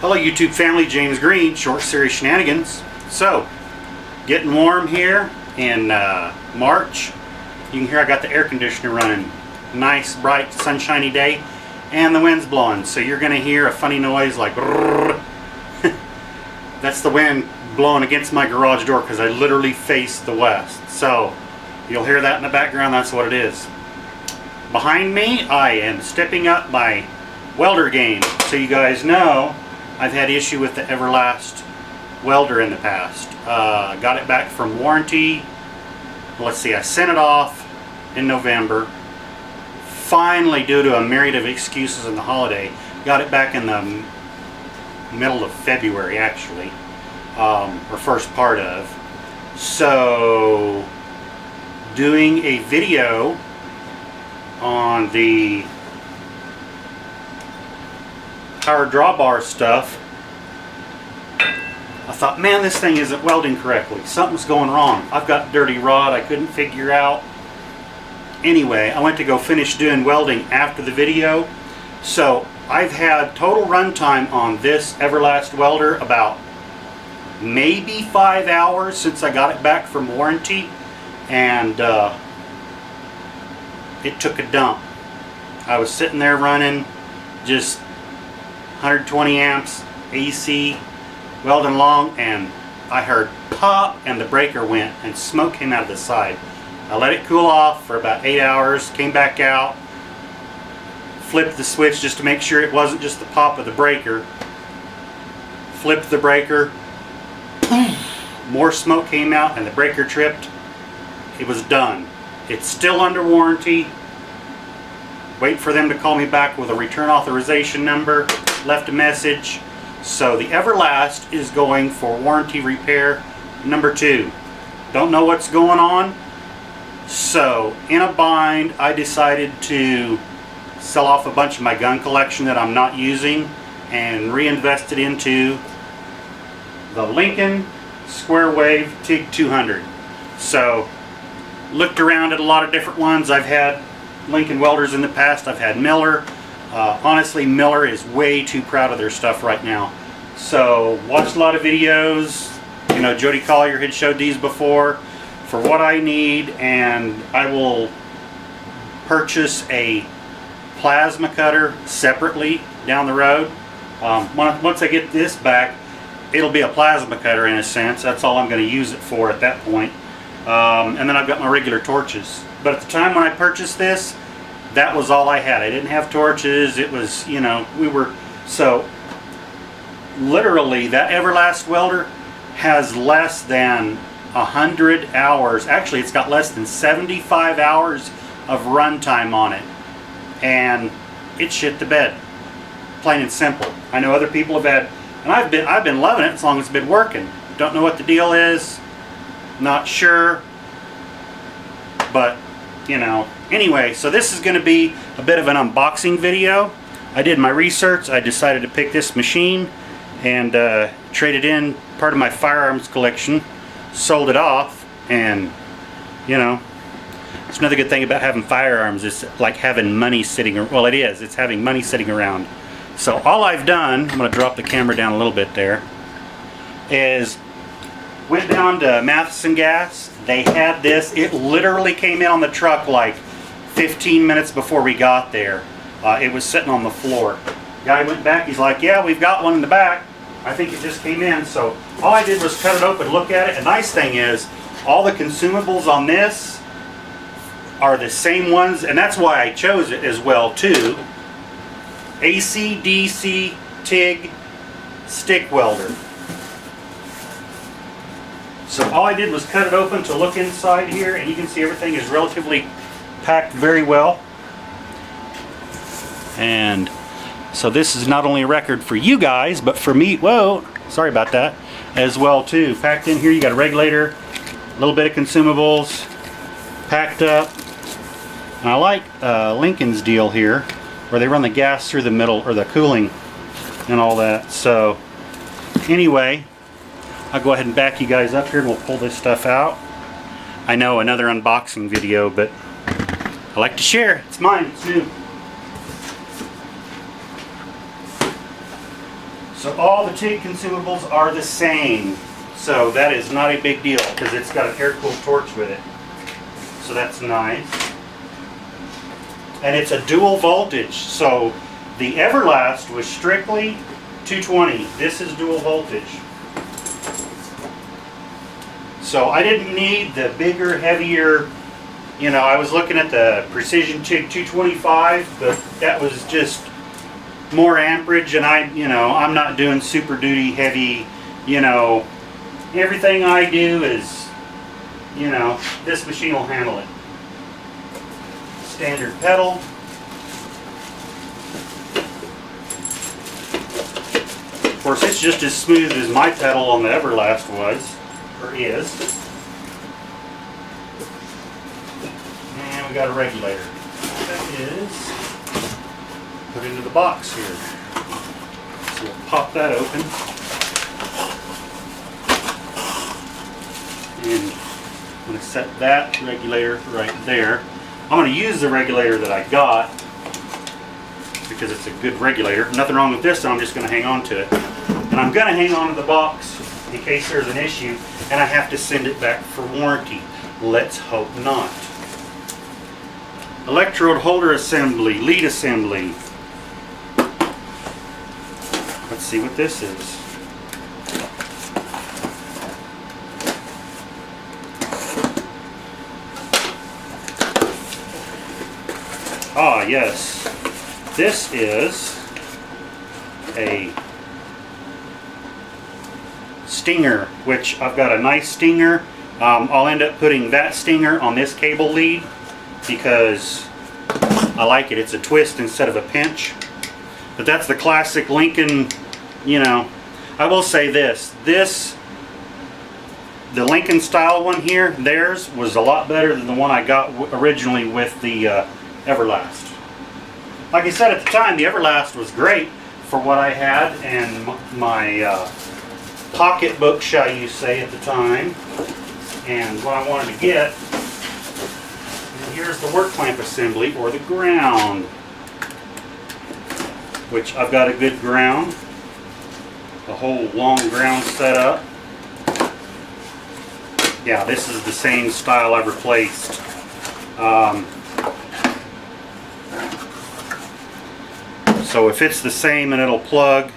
Hello YouTube family, James Green, Short Series Shenanigans. So, getting warm here in March. You can hear I got the air conditioner running. Nice, bright, sunshiny day, and the wind's blowing. So you're going to hear a funny noise like that's the wind blowing against my garage door because I literally face the west. So you'll hear that in the background, that's what it is. Behind me, I am stepping up my welder game. So you guys know I've had issue with the Everlast welder in the past. Got it back from warranty. Let's see, I sent it off in November. Finally, due to a myriad of excuses in the holiday, got it back in the middle of February actually, or first part of. So, doing a video on the power drawbar stuff, I thought, man, this thing isn't welding correctly. Something's going wrong. I've got dirty rod I couldn't figure out. Anyway, I went to go finish doing welding after the video. So I've had total runtime on this Everlast welder about maybe 5 hours since I got it back from warranty. And it took a dump. I was sitting there running just 120 amps AC, welding along, and I heard pop and the breaker went and smoke came out of the side. I let it cool off for about 8 hours, came back out, flipped the switch just to make sure it wasn't just the pop of the breaker, flipped the breaker, more smoke came out and the breaker tripped. It was done. It's still under warranty. Wait for them to call me back with a return authorization number. Left a message. So the Everlast is going for warranty repair number 2. Don't know what's going on. So in a bind, I decided to sell off a bunch of my gun collection that I'm not using and reinvest it into the Lincoln Square Wave TIG 200. So looked around at a lot of different ones. I've had Lincoln welders in the past. I've had Miller. Honestly, Miller is way too proud of their stuff right now. So watched a lot of videos. You know, Jody Collier had showed these before for what I need, and I will purchase a plasma cutter separately down the road. Once I get this back, it'll be a plasma cutter in a sense. That's all I'm going to use it for at that point. And then I've got my regular torches. But at the time when I purchased this, that was all I had. I didn't have torches. It was, you know, so literally that Everlast welder has less than 100 hours. Actually, it's got less than 75 hours of runtime on it. And it shit the bed. Plain and simple. I know other people have had, and I've been loving it as long as it's been working. Don't know what the deal is. Not sure, but you know, anyway, so this is going to be a bit of an unboxing video. I did my research. I decided to pick this machine and traded in part of my firearms collection, sold it off, and you know, it's another good thing about having firearms. It's like having money sitting, well, it is, it's having money sitting around. So all I've done, I'm going to drop the camera down a little bit there, is went down to Matheson Gas. They had this. It literally came in on the truck like 15 minutes before we got there. It was sitting on the floor. Guy went back. He's like, yeah, we've got one in the back. I think it just came in. So all I did was cut it open, look at it. The nice thing is all the consumables on this are the same ones, and that's why I chose it as well too. AC, DC, TIG, stick welder. So all I did was cut it open to look inside here, and you can see everything is relatively packed very well. And so this is not only a record for you guys, but for me, whoa, sorry about that, as well too. Packed in here, you got a regulator, a little bit of consumables, packed up. And I like Lincoln's deal here, where they run the gas through the middle, or the cooling and all that. So anyway, I'll go ahead and back you guys up here and we'll pull this stuff out. I know, another unboxing video, but I like to share. It's mine, it's new. So all the TIG consumables are the same. So that is not a big deal because it's got an air-cooled torch with it. So that's nice. And it's a dual voltage. So the Everlast was strictly 220. This is dual voltage. So I didn't need the bigger, heavier, you know, I was looking at the Precision TIG 225, but that was just more amperage, and I'm not doing super duty heavy, everything I do is, this machine will handle it. Standard pedal. Of course, it's just as smooth as my pedal on the Everlast was, or is. And we got a regulator. That is put into the box here. So we'll pop that open. And I'm going to set that regulator right there. I'm going to use the regulator that I got because it's a good regulator. Nothing wrong with this, so I'm just going to hang on to it. And I'm going to hang on to the box in case there's an issue and I have to send it back for warranty. Let's hope not. Electrode holder assembly, lead assembly. Let's see what this is. Ah, yes. This is a stinger, which I've got a nice stinger. I'll end up putting that stinger on this cable lead because I like it. It's a twist instead of a pinch. But that's the classic Lincoln, I will say this. The Lincoln style one here, theirs was a lot better than the one I got originally with the Everlast. Like I said at the time, the Everlast was great for what I had and my pocketbook, shall you say, at the time. And what I wanted to get, and here's the work clamp assembly, or the ground, which I've got a good ground, a whole long ground set up. Yeah, this is the same style I've replaced. So if it's the same, and it'll plug,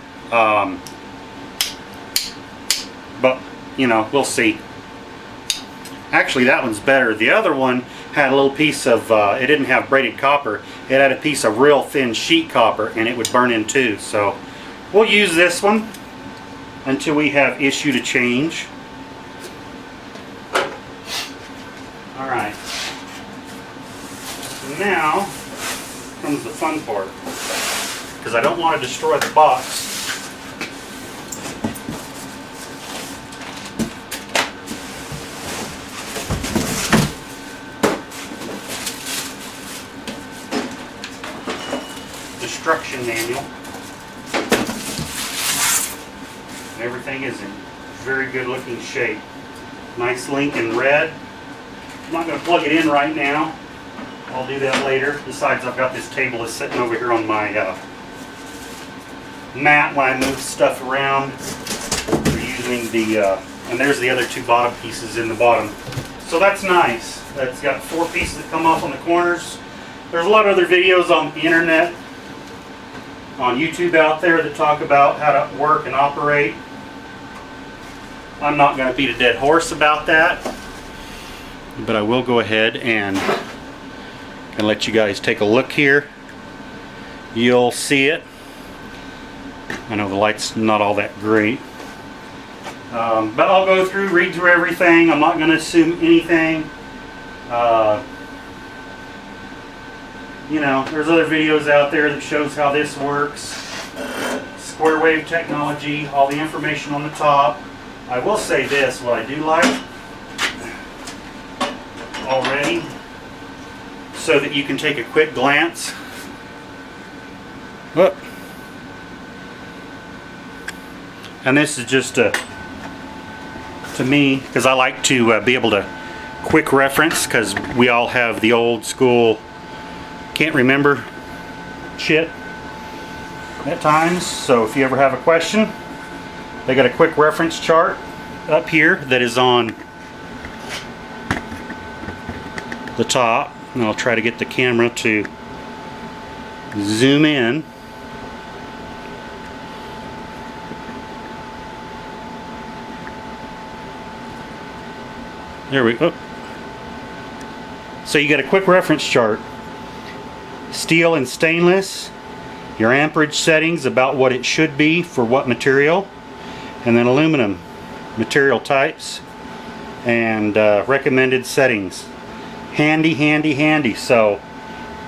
but we'll see. Actually, that one's better. The other one had a little piece of, it didn't have braided copper, it had a piece of real thin sheet copper, and it would burn in two. So we'll use this one until we have issue to change. Alright, so now comes the fun part, because I don't want to destroy the box. Instruction manual. Everything is in very good looking shape. Nice Lincoln red. I'm not going to plug it in right now. I'll do that later. Besides, I've got this table that's sitting over here on my mat when I move stuff around. We're using the, and there's the other two bottom pieces in the bottom. So that's nice. That's got 4 pieces that come off on the corners. There's a lot of other videos on the internet, on YouTube out there, that talk about how to work and operate. I'm not going to beat a dead horse about that, but I will go ahead and let you guys take a look here. You'll see it. I know the light's not all that great, but I'll go through, read through everything. I'm not going to assume anything. There's other videos out there that shows how this works. Square wave technology, all the information on the top. I will say this, what I do like already, so that you can take a quick glance. Whoop. And this is just to me, because I like to be able to quick reference, because we all have the old school can't remember shit. at times. So if you ever have a question, they got a quick reference chart up here that is on the top, and I'll try to get the camera to zoom in. There we go. So you got a quick reference chart. Steel and stainless, your amperage settings about what it should be for what material, and then aluminum material types and recommended settings. Handy, handy, handy. So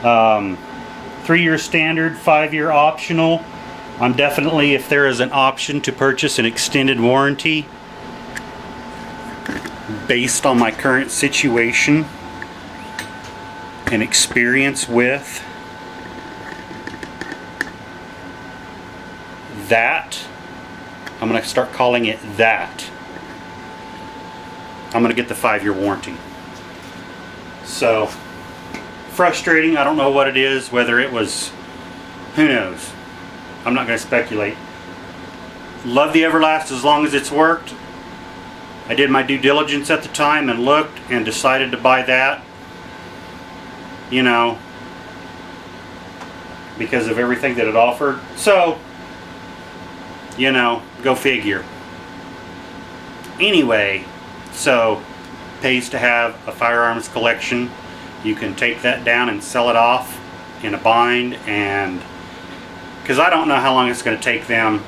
3-year standard, 5-year optional. I'm definitely, if there is an option to purchase an extended warranty based on my current situation and experience with that, I'm going to start calling it that. I'm going to get the 5-year warranty. So, frustrating. I don't know what it is, whether it was, who knows. I'm not going to speculate. Love the Everlast as long as it's worked. I did my due diligence at the time and looked and decided to buy that. You know, because of everything that it offered. So, you know, go figure. Anyway, so pays to have a firearms collection. You can take that down and sell it off in a bind, and because I don't know how long it's going to take them.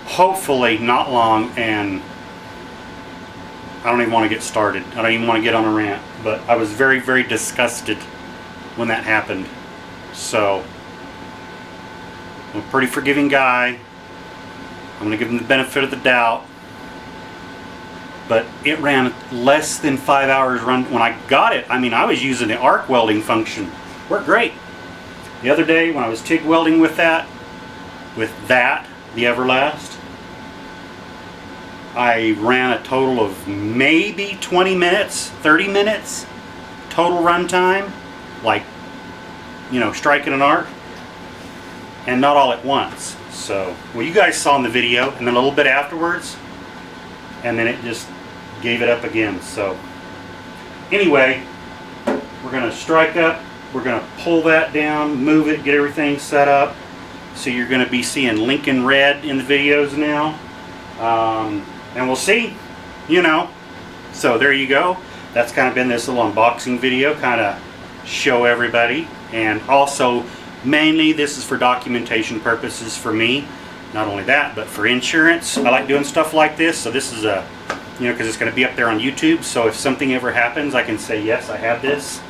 Hopefully not long, and I don't even want to get started. I don't even want to get on a rant, but I was very, very disgusted when that happened. So I'm a pretty forgiving guy. I'm going to give him the benefit of the doubt. But it ran less than 5 hours run when I got it. I mean, I was using the arc welding function. Worked great. The other day when I was TIG welding with that, the Everlast, I ran a total of maybe 20 minutes, 30 minutes total run time, like, you know, striking an arc, and not all at once. So, well, you guys saw in the video, and then a little bit afterwards, and then it just gave it up again. So anyway, we're going to strike up, we're going to pull that down, move it, get everything set up. So you're going to be seeing Lincoln red in the videos now, and we'll see, you know. So there you go. That's kind of been this little unboxing video, kind of show everybody. And also, mainly this is for documentation purposes for me. Not only that, but for insurance. I like doing stuff like this. So this is a, you know, because it's going to be up there on YouTube. So if something ever happens, I can say, yes, I have this.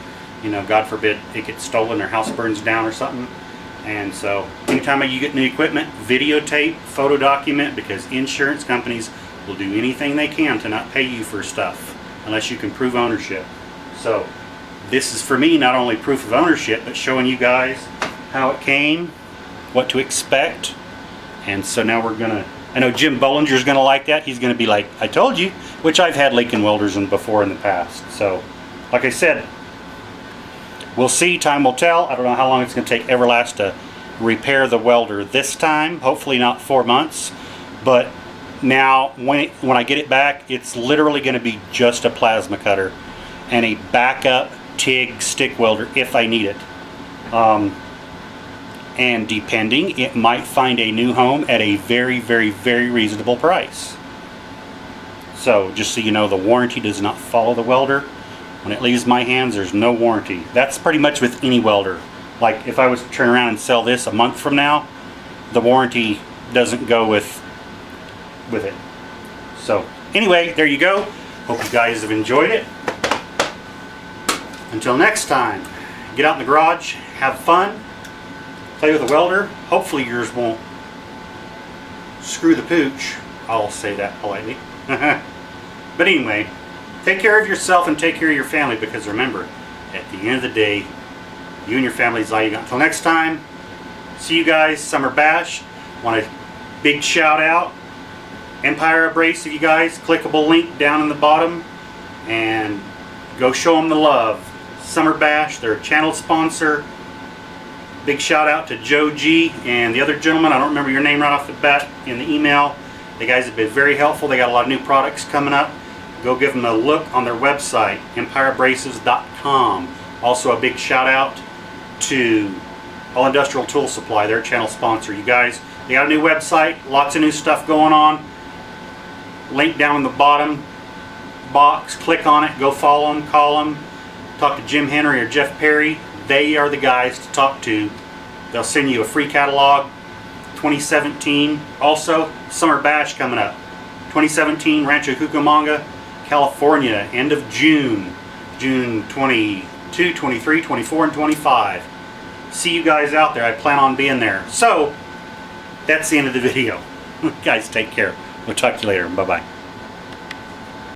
You know, God forbid it gets stolen or house burns down or something. And so anytime you get new equipment, videotape, photo document, because insurance companies will do anything they can to not pay you for stuff unless you can prove ownership. So this is for me not only proof of ownership, but showing you guys how it came, what to expect. And so now we're gonna, I know Jim Bollinger's gonna like that. He's gonna be like, I told you, which I've had Lincoln welders in before in the past. So like I said, we'll see, time will tell. I don't know how long it's gonna take Everlast to repair the welder this time. Hopefully not 4 months, but now when I get it back, it's literally gonna be just a plasma cutter and a backup TIG stick welder if I need it. And depending, it might find a new home at a very, very, very reasonable price. So just so you know, the warranty does not follow the welder. When it leaves my hands, there's no warranty. That's pretty much with any welder. Like if I was to turn around and sell this a month from now, the warranty doesn't go with it. So anyway, there you go. Hope you guys have enjoyed it. Until next time, get out in the garage, have fun, play with a welder. Hopefully yours won't screw the pooch. I'll say that politely. But anyway, take care of yourself and take care of your family, because remember, at the end of the day, you and your family is all you got. Until next time, see you guys, Summer Bash. Want a big shout out. Empire Abrasive, you guys. Clickable link down in the bottom. And go show them the love. Summer Bash, their channel sponsor. Big shout out to Joe G and the other gentleman. I don't remember your name right off the bat in the email. The guys have been very helpful. They got a lot of new products coming up. Go give them a look on their website, empireabrasives.com. Also a big shout out to All Industrial Tool Supply, their channel sponsor. You guys, they got a new website, lots of new stuff going on. Link down in the bottom box. Click on it, go follow them, call them, talk to Jim Henry or Jeff Perry. They are the guys to talk to. They'll send you a free catalog. 2017. Also, Summer Bash coming up. 2017, Rancho Cucamonga, California, end of June. June 22, 23, 24, and 25. See you guys out there. I plan on being there. So, that's the end of the video. Guys, take care. We'll talk to you later. Bye-bye.